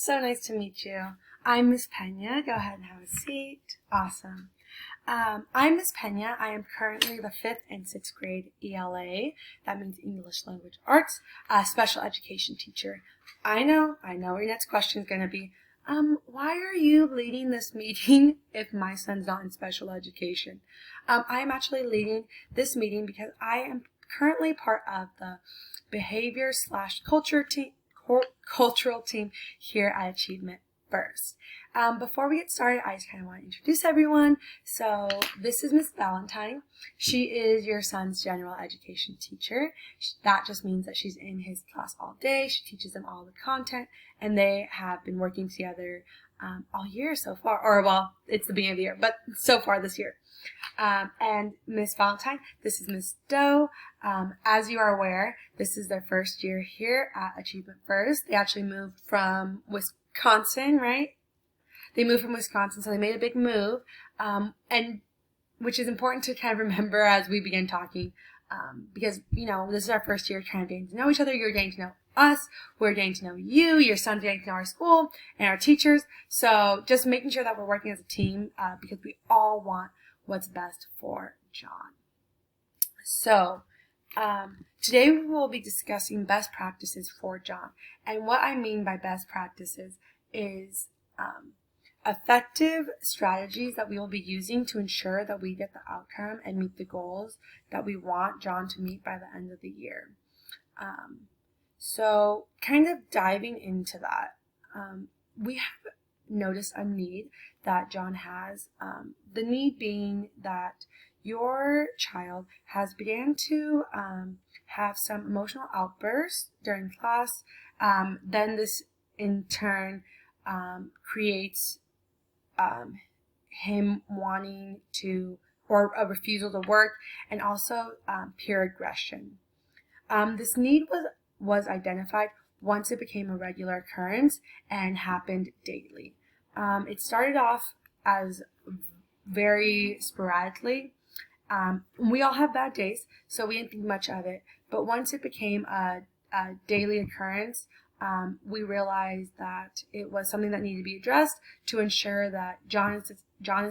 So nice to meet you. I'm Miss Pena. Go ahead and have a seat. Awesome. I'm Miss Pena. I am currently the 5th and 6th grade ELA, that means English Language Arts, special education teacher. I know your next question is going to be, why are you leading this meeting if my son's not in special education? I am actually leading this meeting because I am currently part of the behavior/cultural team here at Achievement First. Before we get started, I just kind of want to introduce everyone. So this is Miss Valentine. She is your son's general education teacher. That just means that she's in his class all day. She teaches them all the content, and they have been working together all year so far. Or, well, it's the beginning of the year, but so far this year. And Miss Valentine, this is Miss Doe. As you are aware, this is their first year here at Achievement First. They actually moved from Wisconsin, right? They moved from Wisconsin, so they made a big move, and which is important to kind of remember as we begin talking, because, this is our first year kind of getting to know each other. You're getting to know us, we're getting to know you, your son's getting to know our school and our teachers. So just making sure that we're working as a team, because we all want what's best for John. So today we will be discussing best practices for John. And what I mean by best practices is effective strategies that we will be using to ensure that we get the outcome and meet the goals that we want John to meet by the end of the year. So kind of diving into that, we have noticed a need that John has, the need being that your child has began to have some emotional outbursts during class. Then this in turn creates him wanting to, or a refusal to work, and also peer aggression. This need was identified once it became a regular occurrence and happened daily. It started off as very sporadically. We all have bad days, so we didn't think much of it. But once it became a daily occurrence, we realized that it was something that needed to be addressed to ensure that John is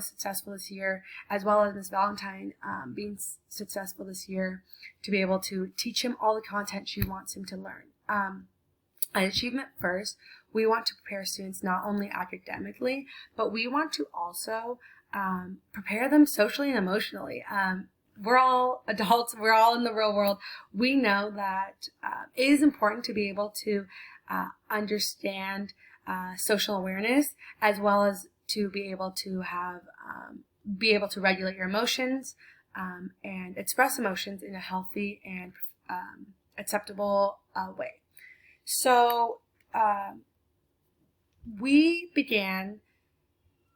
successful this year, as well as Miss Valentine being successful this year, to be able to teach him all the content she wants him to learn. At Achievement First, we want to prepare students not only academically, but we want to also prepare them socially and emotionally. We're all adults. We're all in the real world. We know that it is important to be able to understand social awareness, as well as to be able to regulate your emotions and express emotions in a healthy and acceptable way. So we began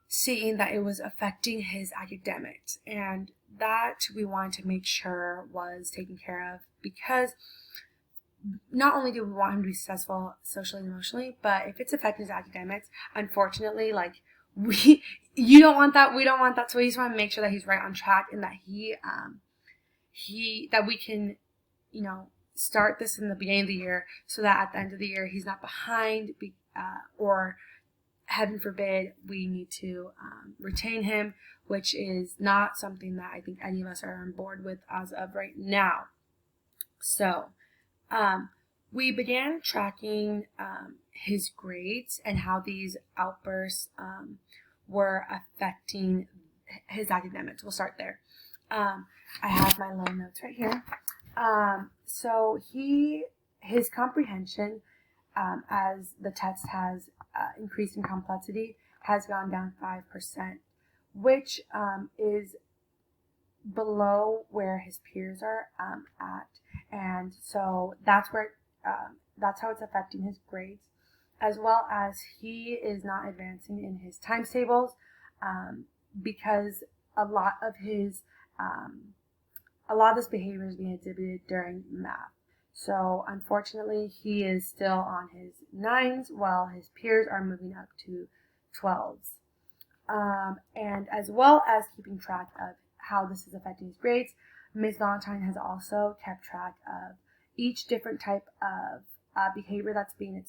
seeing that it was affecting his academics, and that we wanted to make sure was taken care of, because not only do we want him to be successful socially and emotionally, but if it's affecting his academics, unfortunately, you don't want that, we don't want that, so we just want to make sure that he's right on track, and that that we can, start this in the beginning of the year, so that at the end of the year he's not behind, or heaven forbid we need to retain him, which is not something that I think any of us are on board with as of right now. So we began tracking his grades and how these outbursts were affecting his academics. We'll start there. I have my little notes right here. So his comprehension, as the test has increased in complexity, has gone down 5%, which is below where his peers are at, and so that's how it's affecting his grades, as well as he is not advancing in his times tables, because a lot of this behavior is being exhibited during math. So unfortunately, he is still on his 9s, while his peers are moving up to 12s. And as well as keeping track of how this is affecting his grades, Ms. Valentine has also kept track of each different type of behavior that's being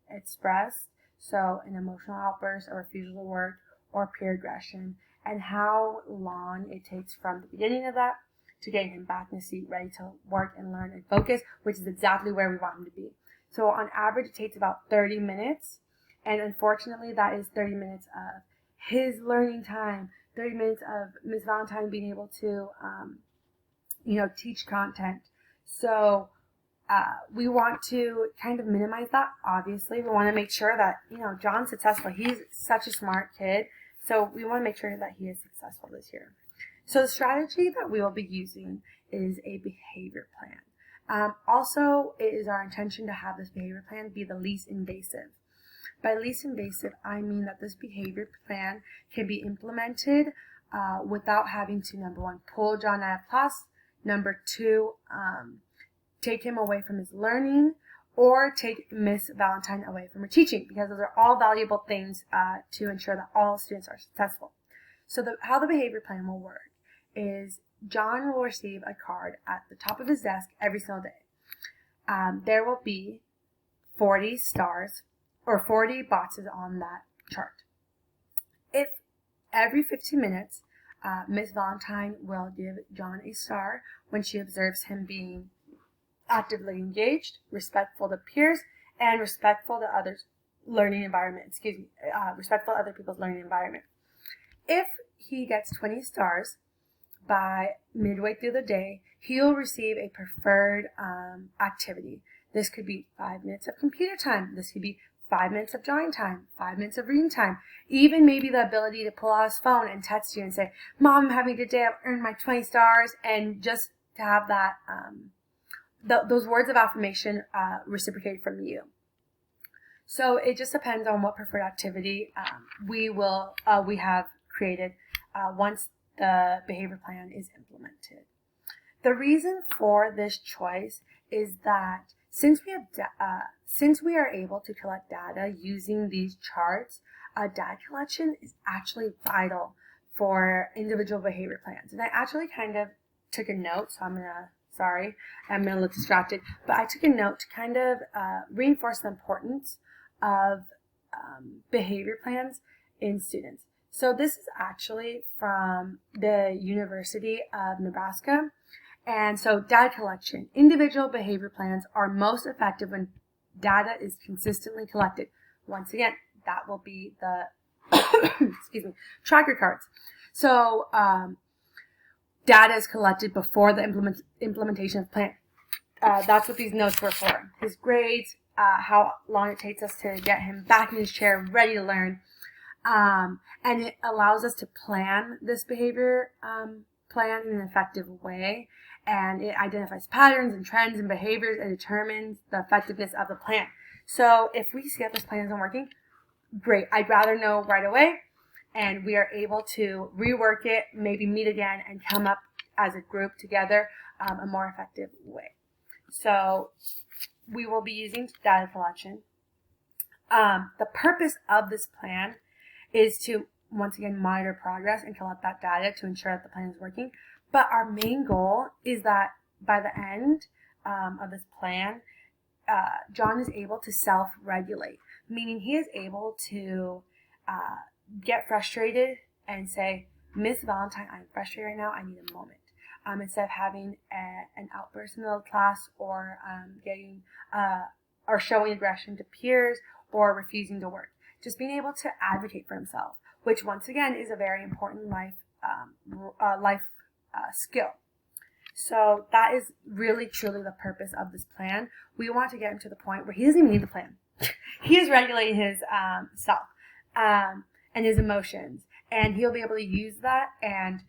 expressed So an emotional outburst, a refusal to work, or peer aggression, and how long it takes from the beginning of that to getting him back in the seat, ready to work and learn and focus, which is exactly where we want him to be. So on average, it takes about 30 minutes. And unfortunately, that is 30 minutes of his learning time, 30 minutes of Miss Valentine being able to, teach content. So we want to kind of minimize that, obviously. We want to make sure that, John's successful. He's such a smart kid. So we want to make sure that he is successful this year. So the strategy that we will be using is a behavior plan. Also, it is our intention to have this behavior plan be the least invasive. By least invasive, I mean that this behavior plan can be implemented without having to, number one, pull John out of class, number two, take him away from his learning, or take Miss Valentine away from her teaching, because those are all valuable things to ensure that all students are successful. So how the behavior plan will work is John will receive a card at the top of his desk every single day. There will be 40 stars or 40 boxes on that chart. If every 15 minutes, Miss Valentine will give John a star when she observes him being actively engaged, respectful to peers, and respectful to others' learning environment. Respectful to other people's learning environment. If he gets 20 stars by midway through the day, he'll receive a preferred activity. This could be 5 minutes of computer time. This could be 5 minutes of drawing time, 5 minutes of reading time, even maybe the ability to pull out his phone and text you and say, "Mom, I'm having a good day. I've earned my 20 stars," and just to have that those words of affirmation reciprocated from you. So it just depends on what preferred activity we have created once the behavior plan is implemented. The reason for this choice is that since we are able to collect data using these charts, data collection is actually vital for individual behavior plans. And I actually kind of took a note, so I'm gonna look distracted, but I took a note to kind of reinforce the importance of behavior plans in students. So this is actually from the University of Nebraska. And so data collection, individual behavior plans are most effective when data is consistently collected. Once again, that will be the tracker cards. So data is collected before the implementation of plan. That's what these notes were for. His grades, how long it takes us to get him back in his chair, ready to learn. And it allows us to plan this behavior plan in an effective way. And it identifies patterns and trends and behaviors and determines the effectiveness of the plan. So if we see that this plan isn't working, great. I'd rather know right away. And we are able to rework it, maybe meet again, and come up as a group together a more effective way. So we will be using data collection. The purpose of this plan is to, once again, monitor progress and collect that data to ensure that the plan is working. But our main goal is that by the end of this plan, John is able to self-regulate, meaning he is able to get frustrated and say, "Miss Valentine, I'm frustrated right now. I need a moment." Instead of having an outburst in the class or or showing aggression to peers or refusing to work. Just being able to advocate for himself, which once again is a very important life skill. So that is really truly the purpose of this plan. We want to get him to the point where he doesn't even need the plan. He is regulating his self and his emotions, and he'll be able to use that and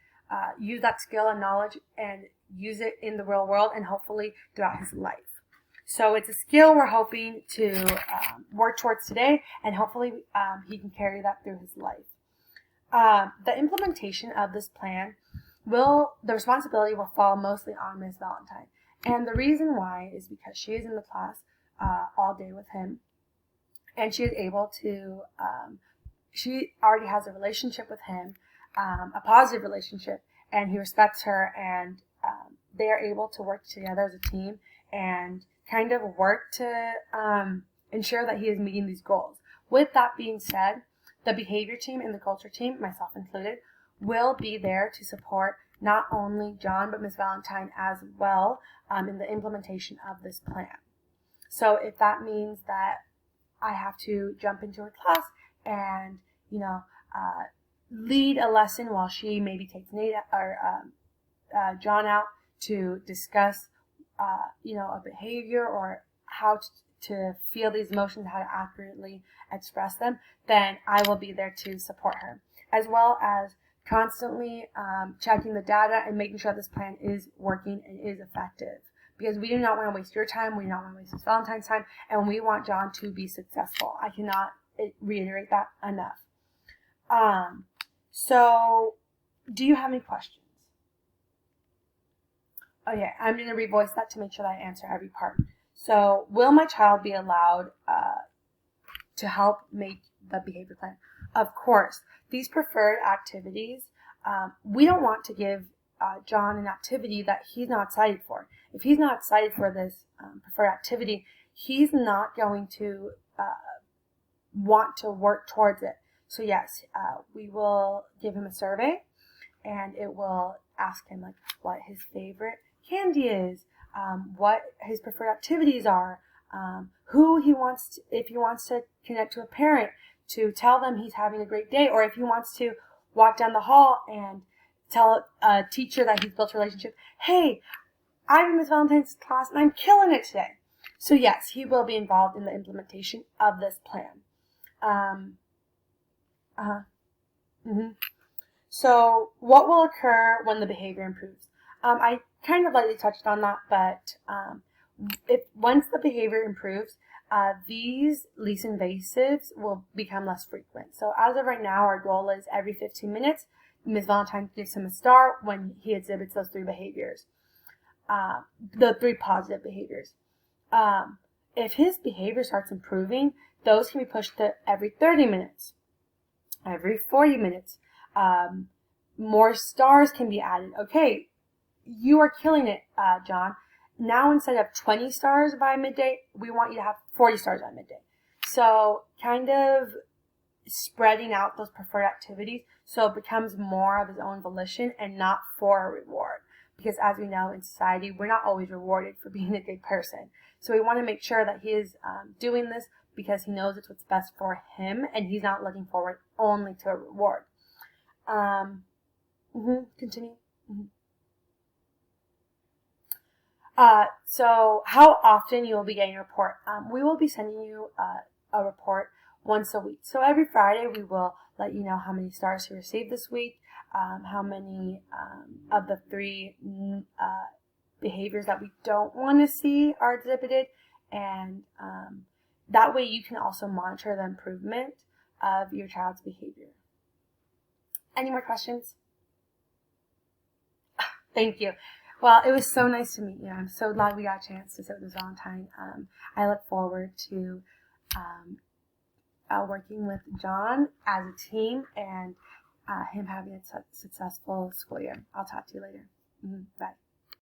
use that skill and knowledge and use it in the real world and hopefully throughout his life. So it's a skill we're hoping to work towards today, and hopefully he can carry that through his life. The implementation of this plan the responsibility will fall mostly on Miss Valentine. And the reason why is because she is in the class all day with him, and she is able to, she already has a relationship with him, a positive relationship, and he respects her, and they are able to work together as a team and kind of work to ensure that he is meeting these goals. With that being said, the behavior team and the culture team, myself included, will be there to support not only John but Ms. Valentine as well in the implementation of this plan. So if that means that I have to jump into her class and, lead a lesson while she maybe takes Nate or John out to discuss, a behavior or how to feel these emotions, how to accurately express them, then I will be there to support her, as well as constantly checking the data and making sure this plan is working and is effective. Because we do not want to waste your time, we do not want to waste Miss Valentine's time, and we want John to be successful. I cannot reiterate that enough. So, do you have any questions? Okay, I'm going to revoice that to make sure that I answer every part. So, will my child be allowed to help make the behavior plan? Of course. These preferred activities, we don't want to give John an activity that he's not excited for. If he's not excited for this preferred activity, he's not going to want to work towards it. So yes, we will give him a survey, and it will ask him what his favorite candy is, what his preferred activities are, who he wants to, if he wants to connect to a parent to tell them he's having a great day, or if he wants to walk down the hall and tell a teacher that he's built a relationship. Hey, I'm in Miss Valentine's class and I'm killing it today. So yes, he will be involved in the implementation of this plan. So what will occur when the behavior improves? I kind of lightly touched on that, but once the behavior improves, these least invasives will become less frequent. So as of right now, our goal is every 15 minutes, Ms. Valentine gives him a star when he exhibits those 3 behaviors, the 3 positive behaviors. If his behavior starts improving, those can be pushed to every 30 minutes, every 40 minutes. More stars can be added. Okay, you are killing it, John. Now instead of 20 stars by midday, we want you to have 40 stars by midday. So kind of spreading out those preferred activities so it becomes more of his own volition and not for a reward. Because as we know in society, we're not always rewarded for being a good person. So we want to make sure that he is doing this because he knows it's what's best for him and he's not looking forward only to a reward. Continue. So how often you will be getting a report? We will be sending you a report once a week. So every Friday we will let you know how many stars you received this week, how many of the 3 behaviors that we don't want to see are exhibited, and that way you can also monitor the improvement of your child's behavior. Any more questions? Thank you. Well, it was so nice to meet you. I'm so glad we got a chance to sit with Ms. Valentine. I look forward to working with John as a team and him having a successful school year. I'll talk to you later. Bye.